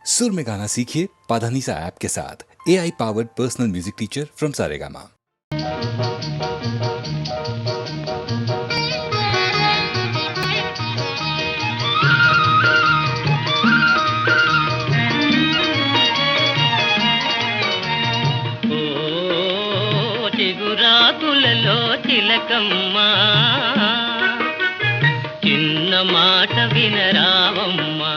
सुर में गाना सीखिए पाधानीसा ऐप के साथ। AI powered personal music teacher from Saregama. చిగురాకులలో చిలకమ్మా చిన్న మాట వినరావమ్మా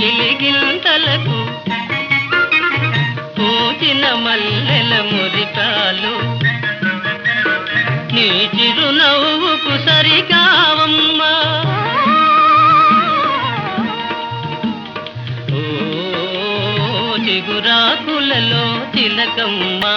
గిలిగింతలకు పూచిన మల్లెల మురికాలు నీ చిరునవ్వుకు సరికావమ్మా ఓ చిగురాకులలో చిలకమ్మా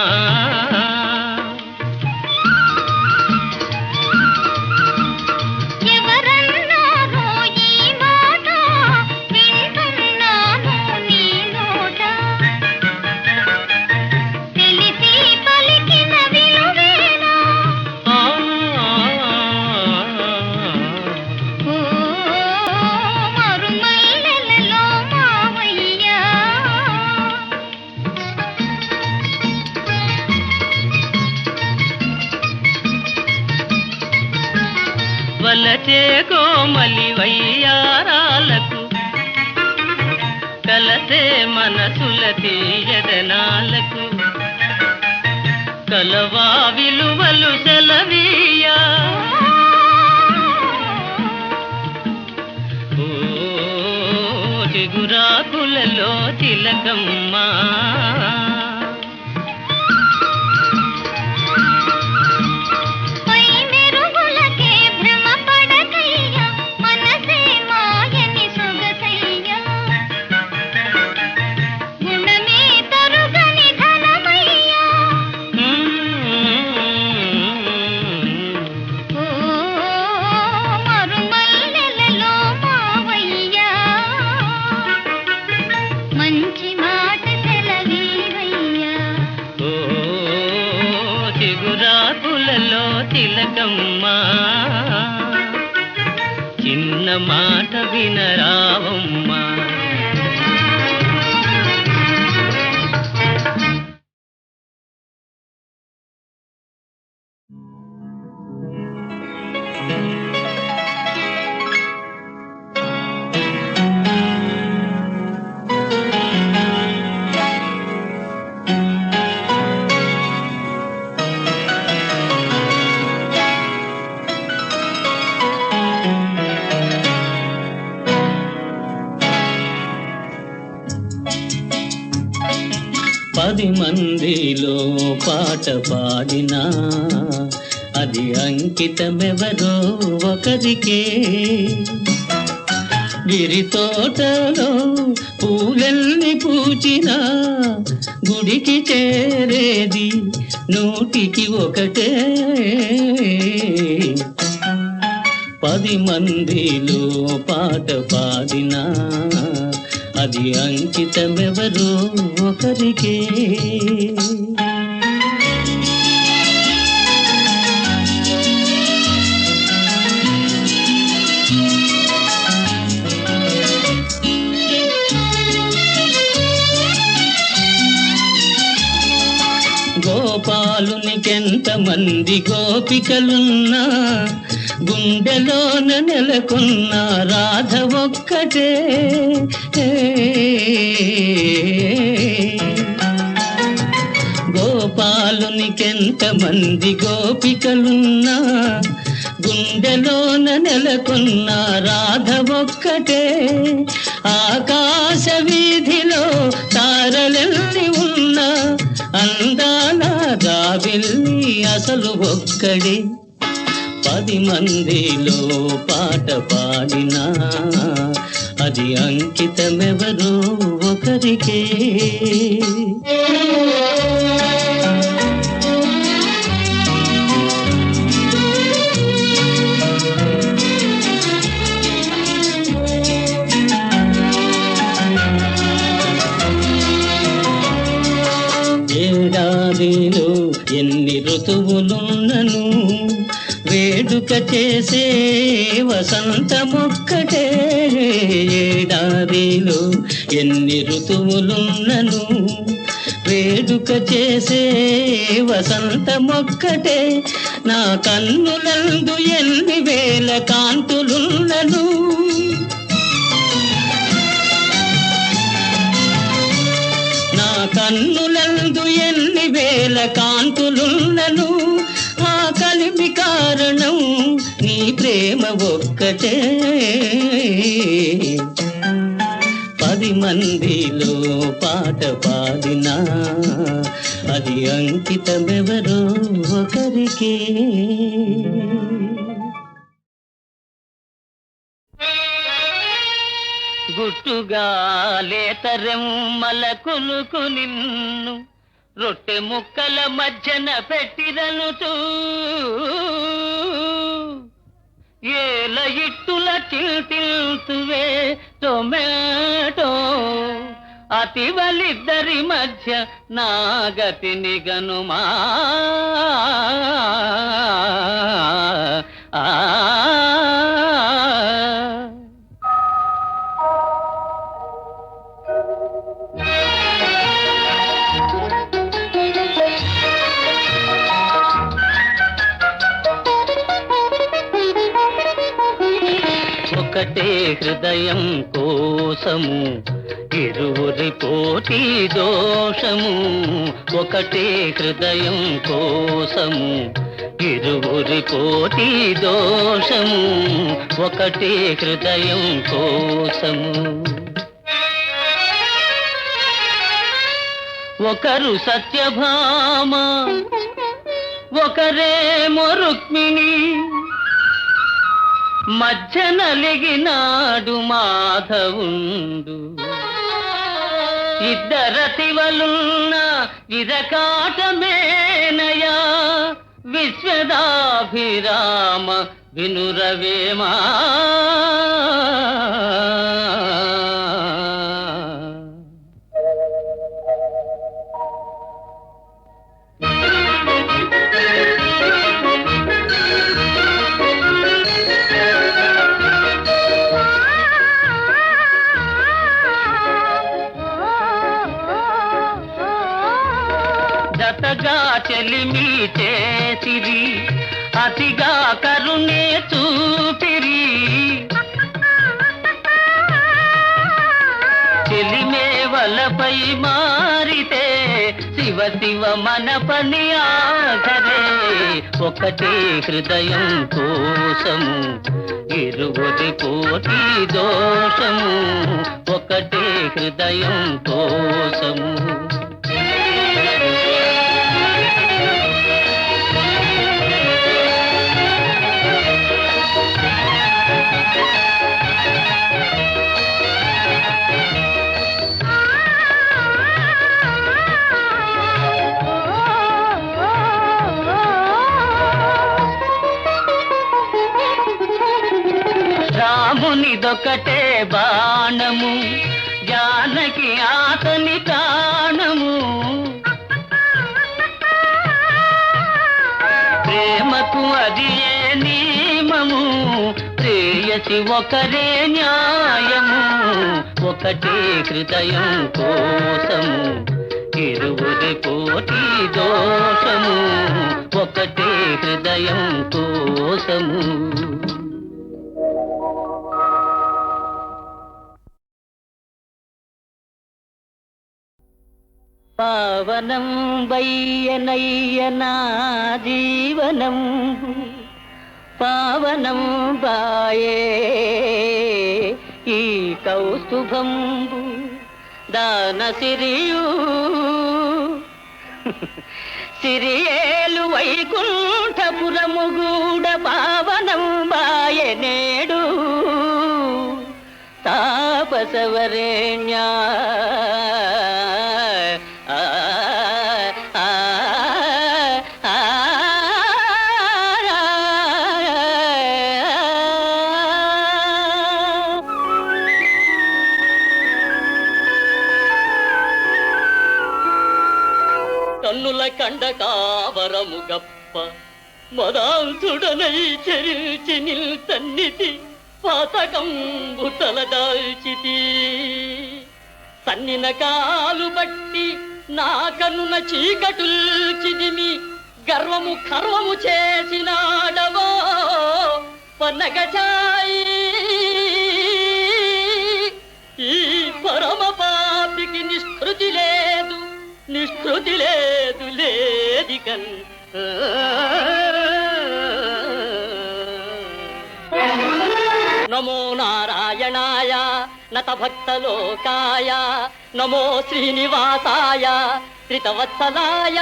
వలచే కోమలి వయ్యారాలకు కలసే మనసుల తీయదనాలకు కలవా విలువలు సెలవీయా ఓ చిగురాకులలో చిలకమ్మా చిగురాకులలో తిలకమ్మా చిన్న మాట వినరావమ్మా పది మందిలో పాట పాడినా అది అంకితమెవరో ఒకరికే గిరి తోటలో పూలెల్ని పూచినా గుడికి చేరేది నూటికి ఒకటే పది మందిలో పాట పాడినా అది అంకితమెవరో ఒకరికే గోపాలునికెంతమంది గోపికలున్నా గుండెలోన నెలకొన్న రాధ ఒక్కటే గోపాలునికెంతమంది గోపికలున్నా గుండెలోన నెలకొన్న రాధ ఒక్కటే ఆకాశ వీధిలో తారలెల్లి ఉన్న అందాల రావిల్లి అసలు ఒక్కడే పది మందిలో పాట పాడినా అది అంకితమెవరో ఒకరికే వేడుక చేసే వసంతమొక్కటే, ఏడాదిలో ఎన్ని ఋతువులున్నను వేడుక చేసే వసంతమొక్కటే, నా కన్నులందు ఎన్ని వేల కాంతులున్నను నా కన్నులందు ఎన్ని వేల కాంతులున్నను, ఆ కలిమి కారణం నీ ప్రేమ ఒక్కటే. 10 మందిలో పాట పాడినా అది అంకితమెవరో ఒకరికే. గుట్టుగా లేతరెమ్మల కులుకు నిన్ను రొట్టె ముక్కల మధ్యన పెట్టిరనుతూ, ఏల ఇట్టుల చిల్తిల్తువే టొమాటో, అతివలిద్దరి మధ్య నాగతిని గనుమా. ఒకటే హృదయం కోసము ఇరువురి పోటీ దోషము, ఒకటే హృదయం కోసము ఇరువురి పోటీ దోషము, ఒకటే హృదయం కోసము. ఒకరు సత్యభామ, ఒకరేమో రుక్మిణి, మధ్య నలిగినాడు మాధవుండు. ఇద్దరతివలున్న ఇరకాటమేనయా, విశ్వదాభిరామ వినురవేమా. జతగా చెలిమి చేసిరి, అతిగా కరుణే చూపిరి, చెలిమే వలపై మారితే శివ శివ మన పని ఆఖరే. ఒకటే హృదయం కోసము ఇరువురి కోటి దోషము, ఒకటే హృదయం కోసము. రామునిదొకటే బాణము, జానకి ఆతని ప్రాణము, ప్రేమకు అది ఏ నియమము, ప్రేయసి ఒకరే న్యాయము. ఒకటే హృదయం కోసము ఇరువురి కోటి దోషము, ఒకటే హృదయం కోసము. పావనం వయ్యనయ్యనా జీవనం, పావనం బాయే ఈ కౌస్తుభంబు, దాన సిరియు సిరియేలు వైకుంఠపురముగూడ, పావనం బాయే నేడు తాపసవరేణ్యా. కన్నుల కండ కావరము గప్ప, మదాంతుడనై చరించి నిల్తన్నితి పాతకంబు తలదాల్చితి సన్నిన కాలు బట్టి నా కన్నున చీకటుల్చిదిమి గర్వము కర్వము చేసినాడవో పన్నగచాయి ఈ పరమ పాపికి నిష్కృతి లేదు లేదికన్ నమో నారాయణాయ నత భక్తలోకాయ నమో శ్రీనివాసాయ త్రితవత్సలాయ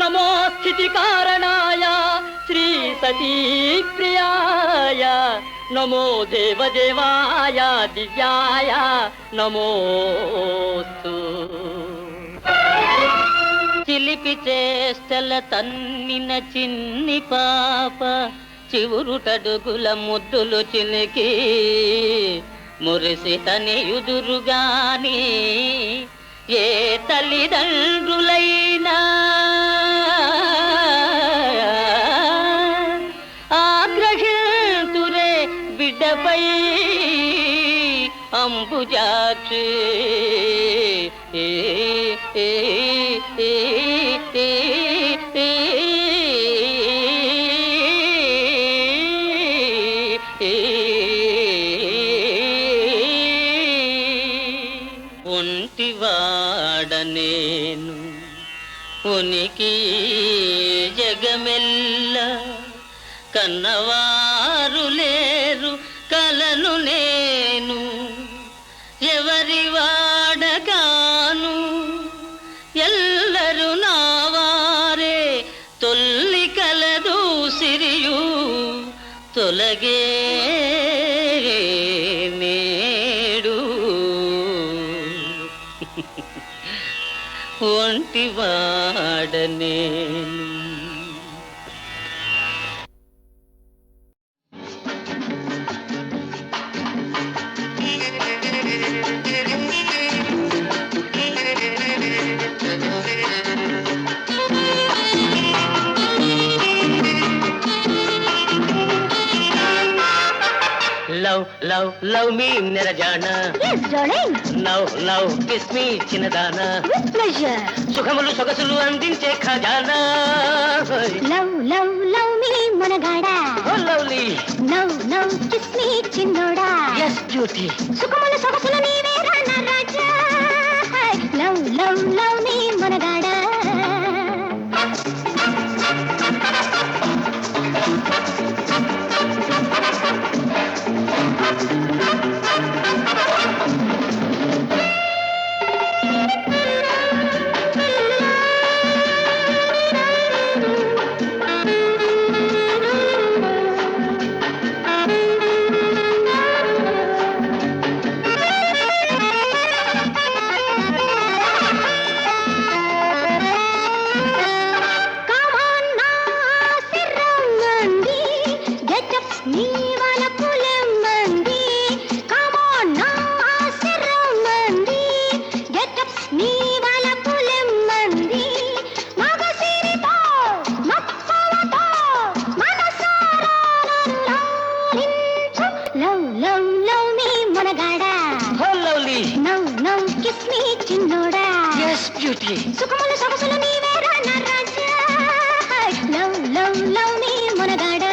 నమో స్థితి కారణాయ శ్రీ సతీ ప్రియాయ నమో దేవదేవాయ దివ్యాయ నమోస్తు చిలిపి చేష్టల తన్నిన చిన్ని పాప చివురుటడుగుల ముద్దులు చిలికి మురిసి తనియుదురుగాని ఏ తల్లిదండ్రులైనా ఆగ్రహితురే బిడ్డపై అంబుజాక్షి ఒంటివాడనేను ఉనికి జగమెల్ల కన్నవారు లేరు కలను నేను ఎవరి వాడగాను ఎల్లరు నావారే తొల్లి కలదు సిరియు తొలగే నేడు ఒంటివాడనేను Love, love me, Nirajana. Yes, darling. Love, kiss me, Chinadana. With pleasure. సుఖములు సొగసులు అందించే ఖజానా. Love me, Managada. Oh, lovely. Love, kiss me, Chinnoda. Yes, beauty. సుఖములు సొగసులు నీవే రానా రాజా. Love me, Managada. Kiss me, Chinnoda. Yes, beauty. సుఖములు సొగసులు నీవే రానా రాజా. Love me, Managada.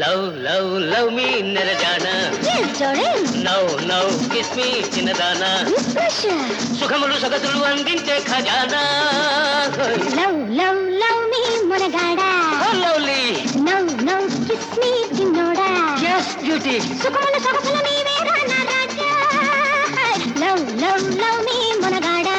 Love love love me నెరజాన Yes, darling. Now kiss me చిన్నదానా With pleasure. సుఖములు సొగసులు అందించే ఖజానా Love me, మొనగాడా. లవ్లీ No, kiss me, చిన్నోడా. yes బ్యూటీ సుఖముల సొగసుల నీవేరా నా రాజా. Love me, మొనగాడా.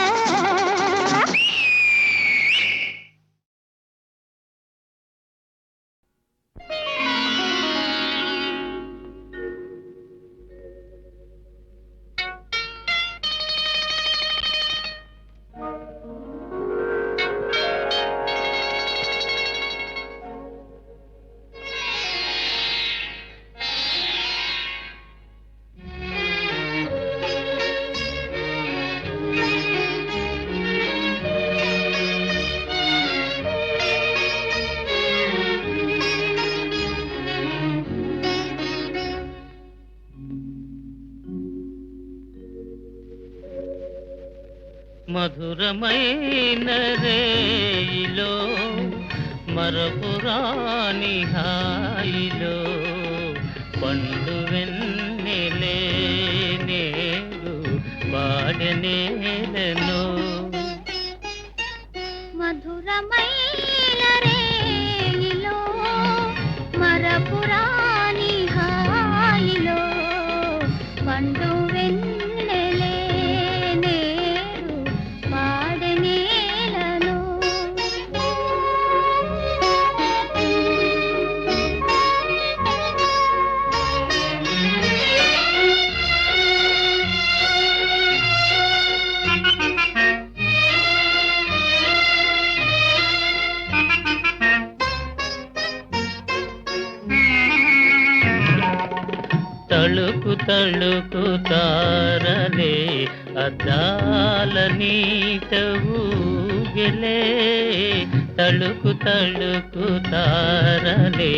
మధురమైన రేయిలో మరపురాని హాయిలో పండు వెన్నెలే నేడు పాడనేలను మధురమైన రేయిలో మరపురాని హాయిలో పండు వెన్నెలే నేడు పాడనేలను తళుకు తళుకు తారలే అద్దాల నీట ఊగెలే తళుకు తళుకు తారలే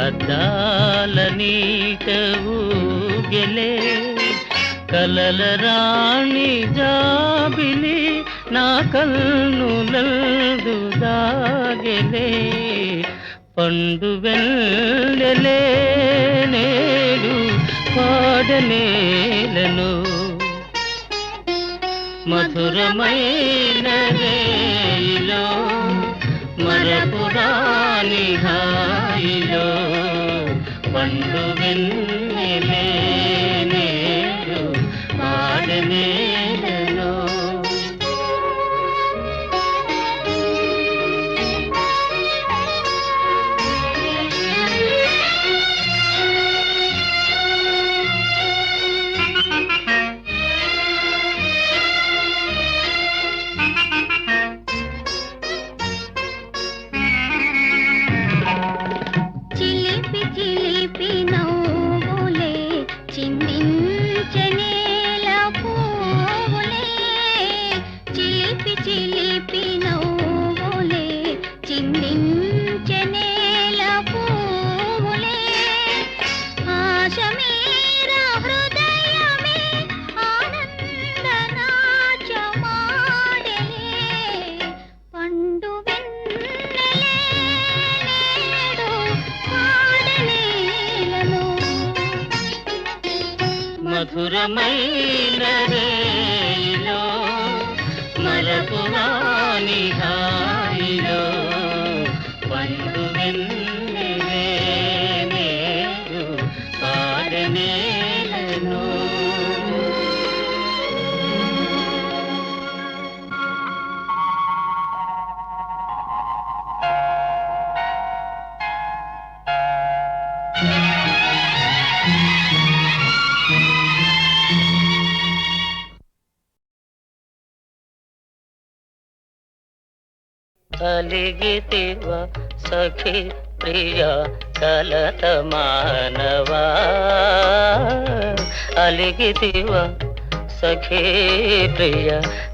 అద్దాల నీట ఊగెలే కలల రాణి జాబిలి నా కన్నులందు దాగెలే పండు వెన్నెలే నేడు పాడనేలను మధురమైన రేయిలో మరపురాని హాయిలో పండు వెన్నెలే నేడు పాడనేలను చిలిపి చిలిపి నవ్వులే చిందించనేల పువ్వులే చిలిపి చిలిపి నవ్వులే చిందించనేల పువ్వులే ఆశ మేరా హృదయమే ఆనంద నాట్యమాడెలే పండు వెన్నెలే నేడు పాడనేలను మధురమైన రేయిలో మరపురాని హాయిలో పండు వెన్నెలే నేడు పాడనేలను అలిగితివ సఖి ప్రియ కలత మానవా అలిగితివ సఖి ప్రియ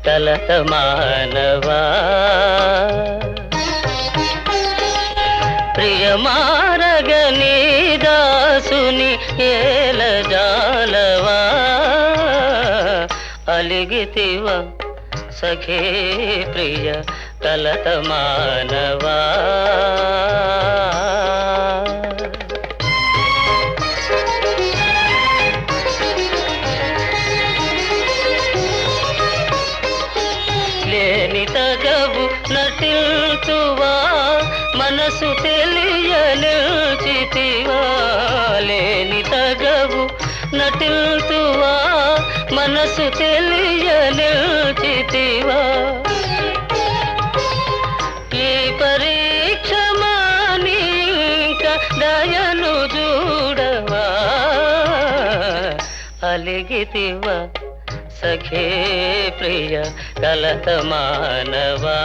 కలత మానవా ప్రియ మారగని దాసుని ఏల జాలవా అలిగితివ సఖే ప్రియ కలత మానవా మనసు తెలియ నిల్చితివా లేని తగవు నటిల్తువా మనసు తెలియ నిల్చితివా ఈ పరీక్ష మానింక దయను చూడవా అలిగితివా సఖే ప్రియ కలత మానవా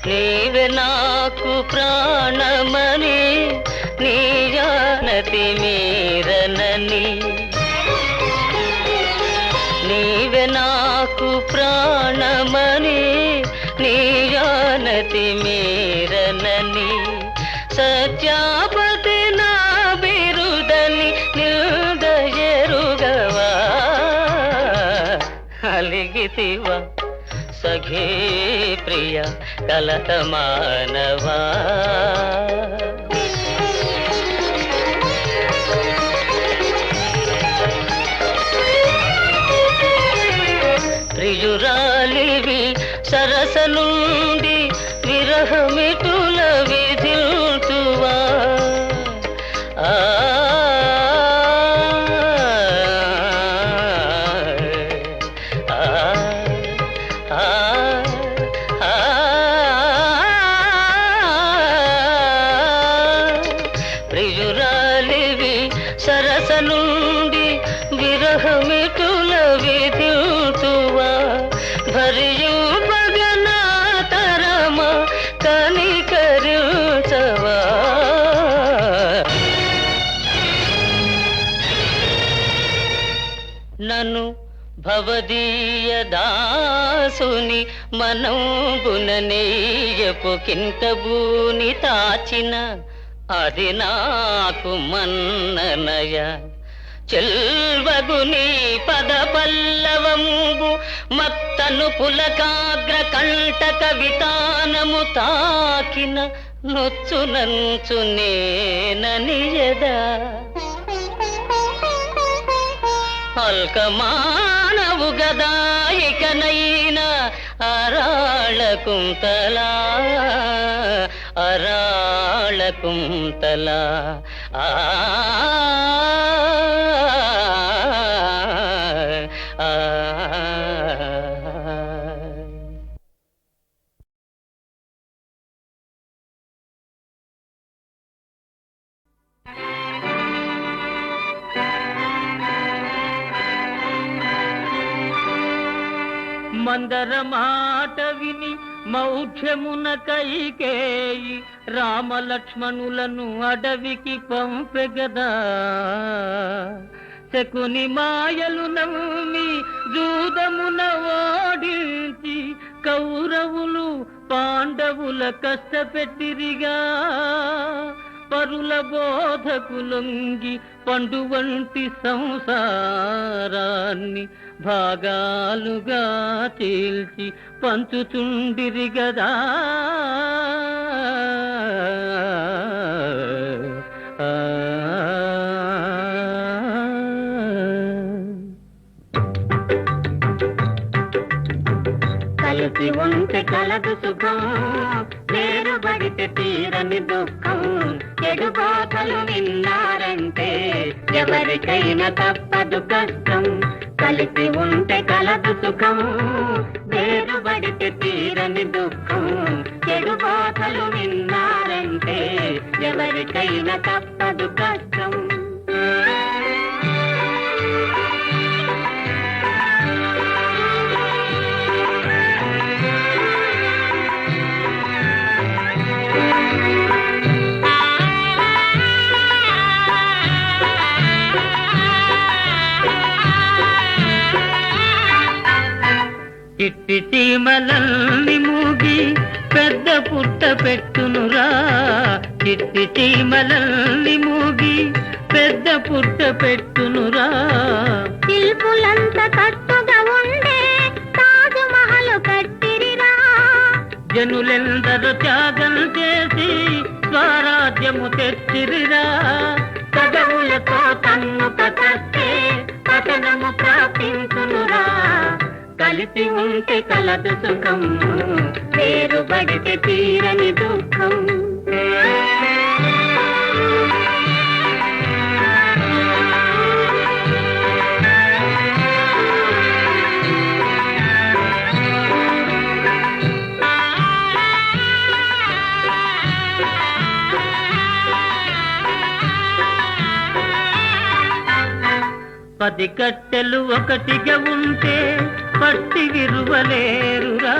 నీవే నాకు ప్రాణమని నీ జానతి మీరనని నీవే నాకు ప్రాణమని నీ జానతి మీరనని సత్యాపతి నా బిరుదని నిల్దయరుగవా అలిగితివా సఖీ ప్రియ కలత మానవా ప్రియురాలివి సరస నుండి విరహమిటుల విధిల్తువా ప్రియురాలివి సరస నుండి విరహమిటుల విధిల్తువా భరియు పగనా తరమ కనికరించవా నన్ను భవదీయ దాసుని మనంబుననేయపు కింకబూని తాచిన అది నాకు మన్ననయ చెల్వగుని పద పల్లవంబు మత్తను పులకాగ్ర కంటక వితానము తాకిన నొచ్చునంచు నేననియదా అల్కమానవు గదాయికనైన అరాళ కుంతలా అరాళ కుంతలా మందర మాట విని మౌఢ్యమున కైకేయి రామలక్ష్మణులను అడవికి పంపెగదా శకుని మాయలు నమ్మి జూదమున ఓడించి కౌరవులు పాండవుల కష్టపెట్టిరిగా పరుల బోధకు లొంగి పండు వంటి సంసారాన్ని భాగాలుగా చీల్చి పంచుచుండిరి గదా కలిసి ఉంటే కలదు సుఖం వేరుబడితే తీరని దుఃఖం చెడు బాధలు విన్నారంటే ఎవరికైనా తప్పదు కష్టం కలిసి ఉంటే కలదు సుఖం వేరుబడితే తీరని దుఃఖం చెడు బాధలు విన్నారంటే ఎవరికైనా తప్పదు కష్టం చిట్టి చీమలల్ని మూగి పెద్ద పుట్ట పెట్టునురా చిట్టి చీమలల్ని మూగి పెద్ద పుట్ట పెట్టునురా శిల్పులంత కట్టుగా ఉండే తాజ్ మహల్ కట్టిరిరా జనులెందరూ త్యాగం చేసి స్వరాజ్య కావ్యము తెచ్చిరిరా కదవులతో తన్ను కథే కథనము ప్రాప్తించునురా కలిసి ఉంటే కలదు సుఖం వేరుబడితే తీరని దుఃఖం పది కట్టెలు ఒకటిగా ఉంటే పట్టి విరువలేరురా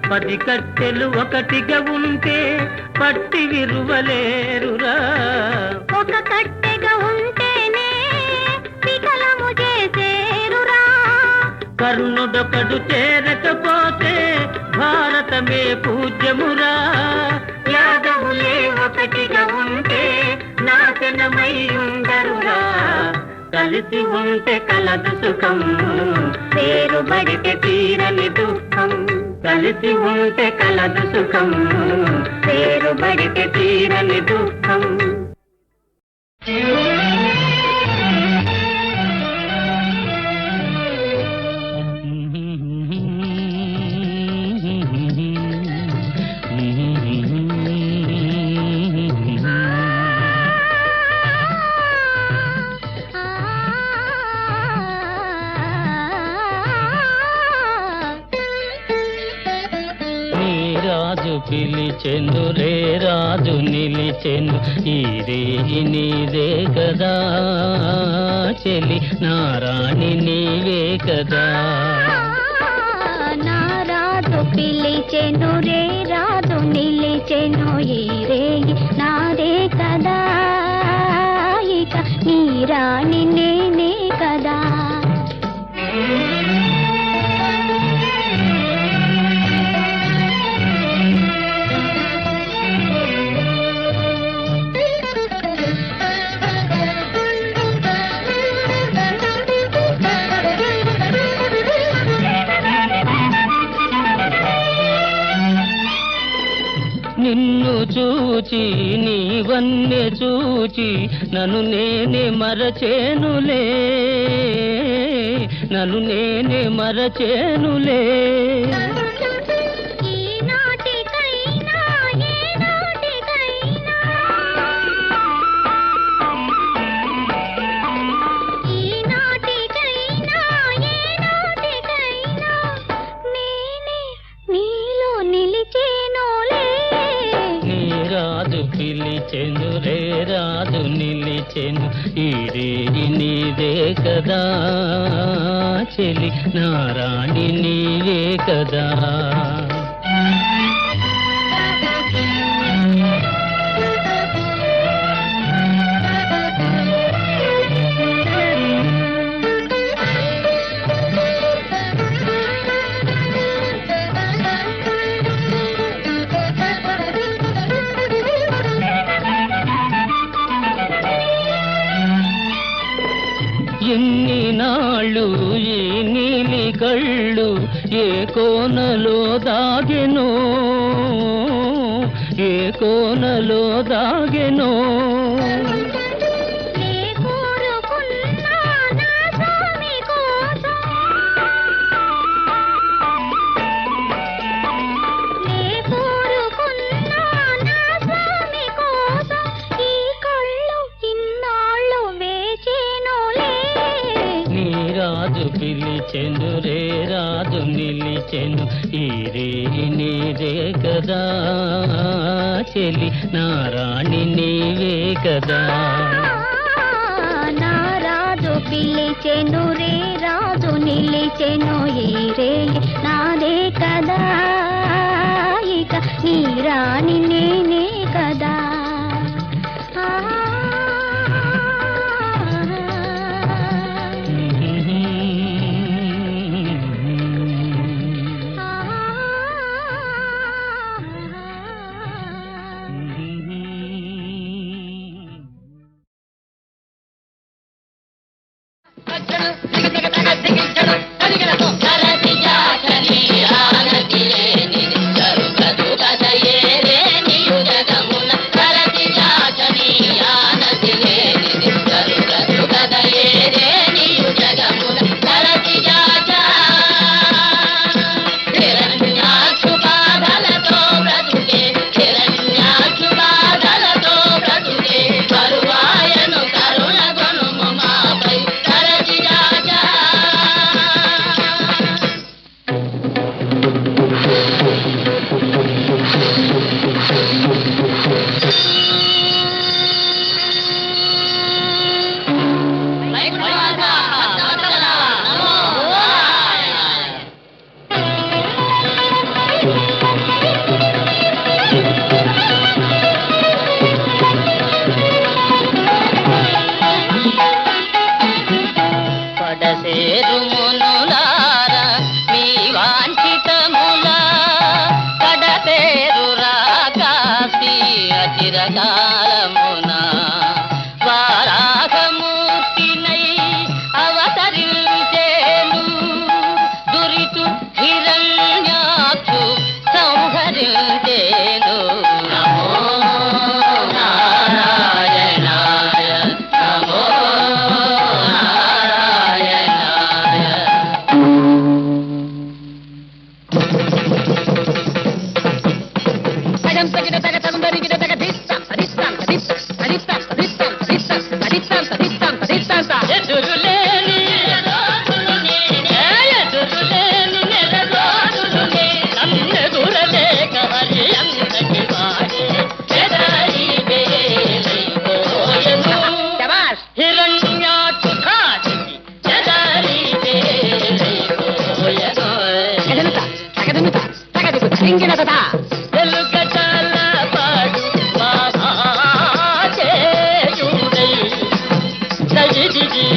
పది కట్టెలు ఒకటిగా ఉంటే పట్టి విరువలేరురా ఒక కట్టెగా ఉంటేనే వికలము చేసేరురా కర్ణుడొకడు చేరకపోతే భారతమే పూజ్యమురా యాదవులే ఒకటిగా ఉంటే నాశనమై ఉండరురా కలిసి ఉంటే కలదు సుఖం వేరుబడితే తీరని దుఃఖం కలిసి ఉంటే కలదు సుఖం వేరుబడితే తీరని దుఃఖం పిలిచెను రే రాజు నిలిచెను ఈ రేయి నీదే కదా చెలి నారాణి నీవే కదా నా రాజు పిలిచెను రే రాజు నిలిచెను ఈ రేయి నాదే కదా ఇక నీ రాణి నేనే కదా నిన్ను చూచి నీవన్నే చూచి నన్ను నేనే మరచేనులే నన్ను నేనే మరచేనులే పిలిచెను రే రాజు నిలిచెను ఈ రేయి నీదే కదా చెలి నారాణి నీవే కదా ఎన్ని నాళ్ళు ఈ నీలి కళ్ళు ఏ కోనలో దాగెనో ఏ కోనలో దాగెనో పిలిచెను రే రాజు నిలిచెను ఈ రేయి నీదే కదా చెలి నారాణి నీవే కదా నా రాజు పిలిచెను రే రాజు నిలిచెను ఈ రేయి నాదే కదా ఇక నీ రాణి నేనే కదా జగమున దించిన కథ వెలుగటాల పాడు బాబా చేయుడై దగిదిగి